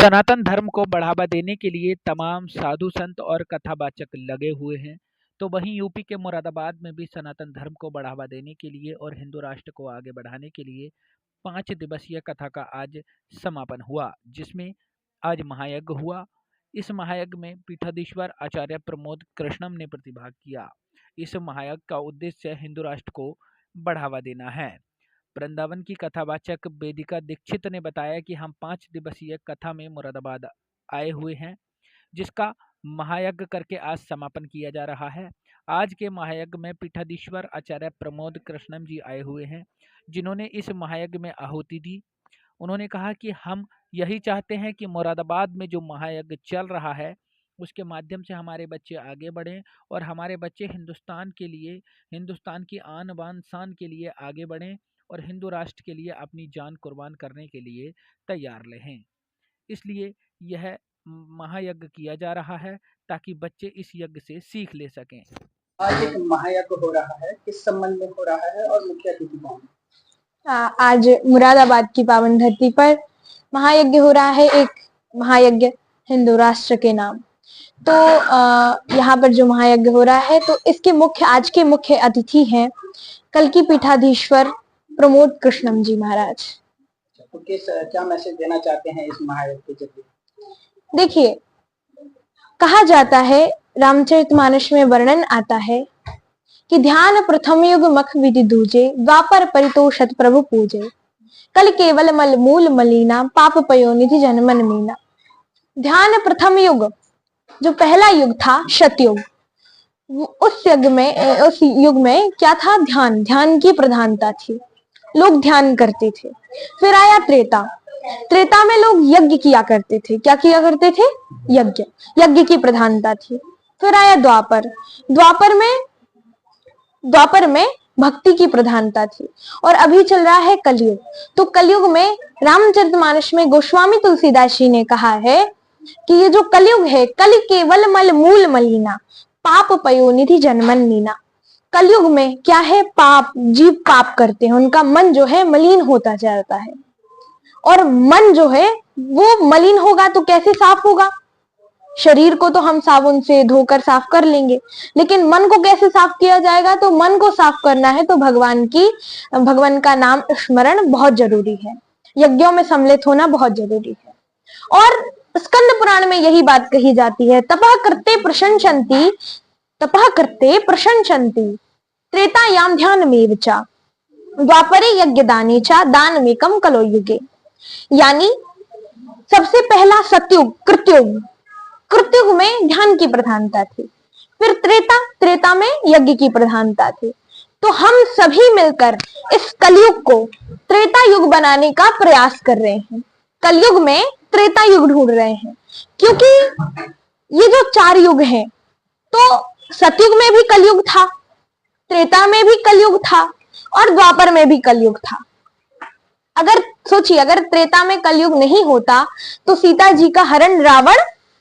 सनातन धर्म को बढ़ावा देने के लिए तमाम साधु संत और कथावाचक लगे हुए हैं। तो वहीं यूपी के मुरादाबाद में भी सनातन धर्म को बढ़ावा देने के लिए और हिंदू राष्ट्र को आगे बढ़ाने के लिए 5 दिवसीय कथा का आज समापन हुआ, जिसमें आज महायज्ञ हुआ। इस महायज्ञ में पीठाधीश्वर आचार्य प्रमोद कृष्णम ने प्रतिभाग किया। इस महायज्ञ का उद्देश्य हिंदू राष्ट्र को बढ़ावा देना है। वृंदावन की कथावाचक वेदिका दीक्षित ने बताया कि हम 5 दिवसीय कथा में मुरादाबाद आए हुए हैं, जिसका महायज्ञ करके आज समापन किया जा रहा है। आज के महायज्ञ में पीठाधीश्वर आचार्य प्रमोद कृष्णम जी आए हुए हैं, जिन्होंने इस महायज्ञ में आहुति दी। उन्होंने कहा कि हम यही चाहते हैं कि मुरादाबाद में जो महायज्ञ चल रहा है उसके माध्यम से हमारे बच्चे आगे बढ़ें और हमारे बच्चे हिंदुस्तान के लिए, हिंदुस्तान की आन बान शान के लिए आगे बढ़ें और हिंदू राष्ट्र के लिए अपनी जान कुर्बान करने के लिए तैयार रहें। इसलिए यह महायज्ञ किया जा रहा है ताकि बच्चे इस यज्ञ से सीख ले सकें। आज एक महायज्ञ हो रहा है, किस संबंध में हो रहा है और मुख्य अतिथि कौन? आज मुरादाबाद की पावन धरती पर महायज्ञ हो रहा है, एक महायज्ञ हिंदू राष्ट्र के नाम। तो यहाँ पर जो महायज्ञ हो रहा है तो इसके आज के मुख्य अतिथि हैं कल की पीठाधीश्वर प्रमोद कृष्णम जी महाराज। तो क्या मैसेज देना चाहते हैं इस महायज्ञ के जरिए? देखिए, कहा जाता है, रामचरितमानस में वर्णन आता है कि ध्यान प्रथम युग मख विधि दूजे, द्वापर परितोषत प्रभु पूजे, कल केवल मल मूल मलीना, पाप पयोनिधि जनमन मीना। ध्यान प्रथम युग, जो पहला युग था सतयुग, उस युग में क्या था? ध्यान की प्रधानता थी, लोग ध्यान करते थे। फिर आया त्रेता। त्रेता में लोग यज्ञ किया करते थे। क्या किया करते थे? यज्ञ की प्रधानता थी। फिर आया द्वापर। द्वापर में भक्ति की प्रधानता थी। और अभी चल रहा है कलयुग। तो कलयुग में रामचरितमानस में गोस्वामी तुलसीदास जी ने कहा है कि ये जो कलयुग है, कल केवल मल मूल मलीना, पाप पयोनिधि जनमन मीना। कलयुग में क्या है? पाप, जीव पाप करते हैं, उनका मन जो है मलिन होता जाता है। और मन जो है वो मलिन होगा तो कैसे साफ होगा? शरीर को तो हम साबुन से धोकर साफ कर लेंगे, लेकिन मन को कैसे साफ किया जाएगा? तो मन को साफ करना है तो भगवान का नाम स्मरण बहुत जरूरी है, यज्ञों में सम्मिलित होना बहुत जरूरी है। और स्कंद पुराण में यही बात कही जाती है, तपः कृते प्रशंसन्ति त्रेतायाम ध्यानमेव च, द्वापरे यज्ञदाने च दानमेकं कलो युगे। यानी सबसे पहला सतयुग, कृतयुग में ध्यान की प्रधानता थी। फिर त्रेता में यज्ञ की प्रधानता थी। तो हम सभी मिलकर इस कलयुग को त्रेता युग बनाने का प्रयास कर रहे हैं। कलयुग में त्रेता युग ढूंढ रहे हैं, क्योंकि ये जो 4 युग हैं, तो सतयुग में भी कलयुग था, त्रेता में भी कलयुग था और द्वापर में भी कलयुग था। अगर सोचिए, अगर त्रेता में कलयुग नहीं होता तो सीता जी का हरण रावण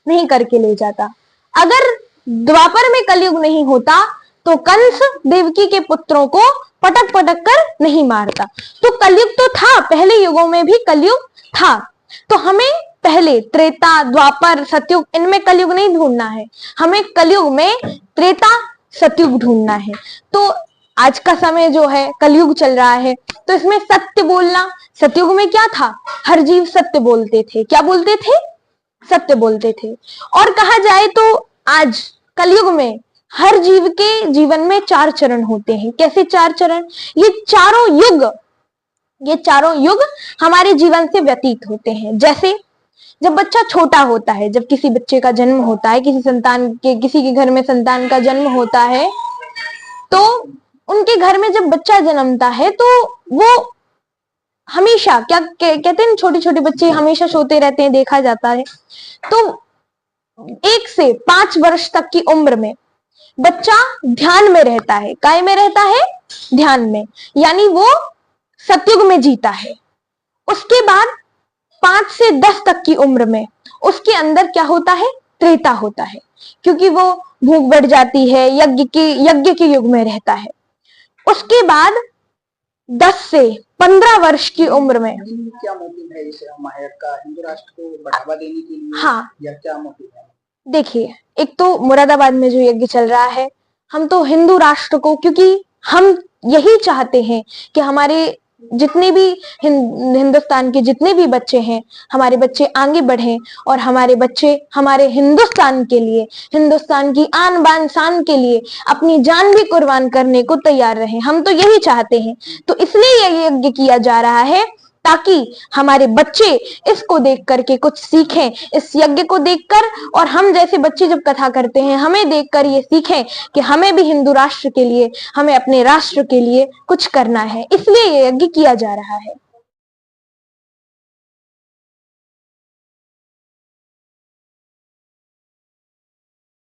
नहीं करके ले जाता। अगर द्वापर में कलयुग नहीं होता तो कंस देवकी के पुत्रों को पटक कर नहीं मारता। तो कलयुग तो था, पहले युगों में भी कलयुग था। तो हमें पहले त्रेता, द्वापर, सतयुग, इनमें कलयुग नहीं ढूंढना है, हमें कलयुग में त्रेता सतयुग ढूंढना है। तो आज का समय जो है कलयुग चल रहा है, तो इसमें सत्य बोलना। सतयुग में क्या था? हर जीव सत्य बोलते थे। क्या बोलते थे? सत्य बोलते थे। और कहा जाए तो आज कलयुग में हर जीव के जीवन में 4 चरण होते हैं। कैसे 4 चरण? ये चारों युग हमारे जीवन से व्यतीत होते हैं। जैसे जब बच्चा छोटा होता है, जब किसी बच्चे का जन्म होता है, किसी के घर में संतान का जन्म होता है, तो उनके घर में जब बच्चा जन्मता है तो वो हमेशा क्या कहते हैं, छोटे छोटे बच्चे हमेशा सोते रहते हैं, देखा जाता है। तो 1 से 5 वर्ष तक की उम्र में बच्चा ध्यान में रहता है। काय में रहता है? ध्यान में, यानी वो सतयुग में जीता है। उसके बाद 5 से 10 तक की उम्र में उसके अंदर क्या होता है? त्रेता होता है, क्योंकि वो भूख बढ़ जाती है, यज्ञ के युग में रहता है। उसके बाद 10 से 15 वर्ष की उम्र में। क्या मोटिव है इस महायज्ञ का, हिंदू राष्ट्र को बढ़ावा देने के लिए? हाँ, या क्या मोटिव है? देखिए, एक तो मुरादाबाद में जो यज्ञ चल रहा है, हम तो हिंदू राष्ट्र को, क्योंकि हम यही चाहते हैं कि हमारे जितने भी हिंदुस्तान के जितने भी बच्चे हैं, हमारे बच्चे आगे बढ़ें और हमारे बच्चे हमारे हिंदुस्तान के लिए, हिंदुस्तान की आन बान शान के लिए अपनी जान भी कुर्बान करने को तैयार रहें। हम तो यही चाहते हैं, तो इसलिए ये यज्ञ किया जा रहा है ताकि हमारे बच्चे इसको देख करके कुछ सीखें, इस यज्ञ को देखकर, और हम जैसे बच्चे जब कथा करते हैं हमें देखकर ये सीखें कि हमें भी हिंदू राष्ट्र के लिए, हमें अपने राष्ट्र के लिए कुछ करना है, इसलिए ये यज्ञ किया जा रहा है।